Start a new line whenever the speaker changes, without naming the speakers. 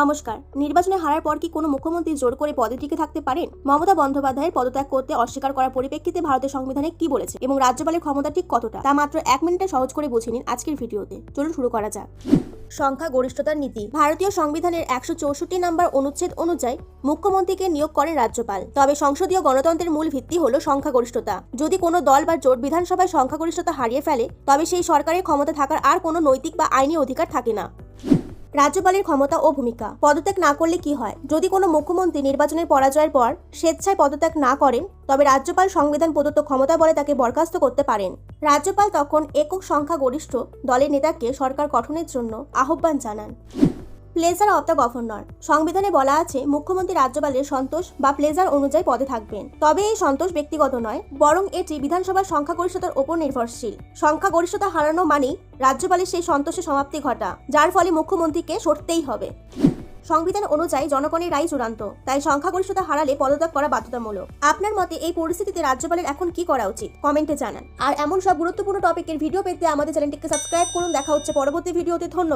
নমস্কার। নির্বাচনে হারার পর কি কোনো মুখ্যমন্ত্রী জোর করে পদে টিকে থাকতে পারেন? মমতা বন্দ্যোপাধ্যায়ের পদত্যাগ করতে অস্বীকার করার পরিপ্রেক্ষিতে ভারতের সংবিধানে কি বলেছে এবং রাজ্যপালের ক্ষমতা ঠিক কতটা তা মাত্র 1 মিনিটে সহজ করে বুঝে নিন আজকের ভিডিওতে। চলুন শুরু করা যাক। সংখ্যা গরিষ্ঠতার নীতি। ভারতীয় সংবিধানের 164 নম্বর অনুচ্ছেদ অনুযায়ী মুখ্যমন্ত্রীকে নিয়োগ করেন রাজ্যপাল। তবে সংসদীয় গণতন্ত্রের মূল ভিত্তি হলো সংখ্যাগরিষ্ঠতা। যদি কোনো দল বা জোট বিধানসভায় সংখ্যাগরিষ্ঠতা হারিয়ে ফেলে তবে সেই সরকারের ক্ষমতা থাকার আর কোনো নৈতিক বা আইনি অধিকার থাকে না। রাজ্যপালের ক্ষমতা ও ভূমিকা। পদত্যাগ না করলে কি হয়? যদি কোনো মুখ্যমন্ত্রী নির্বাচনের পরাজয়ের পর স্বেচ্ছায় পদত্যাগ না করেন তবে রাজ্যপাল সংবিধান প্রদত্ত ক্ষমতা বলে তাকে বরখাস্ত করতে পারেন। রাজ্যপাল তখন একক সংখ্যাগরিষ্ঠ দলের নেতাকে সরকার গঠনের জন্য আহ্বান জানান। Pleasure of the governor. সংবিধানে বলা আছে মুখ্যমন্ত্রী রাজ্যপালের সন্তোষ বা প্লেজার অনুযায়ী পদে থাকবেন। তবে এই সন্তোষ ব্যক্তিগত নয়, বরং এটি বিধানসভার সংখ্যাগরিষ্ঠতার ওপর নির্ভরশীল। সংখ্যাগরিষ্ঠতা হারানো মানেই রাজ্যপালের সেই সন্তোষের সমাপ্তি ঘটা, যার ফলে মুখ্যমন্ত্রীকে সরতেই হবে। সংবিধান অনুযায়ী জনগণের রায় চূড়ান্ত, তাই সংখ্যাগরিষ্ঠতা হারালে পদত্যাগ করা বাধ্যতামূলক। আপনার মতে এই পরিস্থিতিতে রাজ্যপালের এখন কি করা উচিত? কমেন্টে জানান। আর এমন সব গুরুত্বপূর্ণ টপিকের ভিডিও পেতে আমাদের চ্যানেলটিকে সাবস্ক্রাইব করুন। দেখা হচ্ছে পরবর্তী ভিডিওতে। ধন্যবাদ।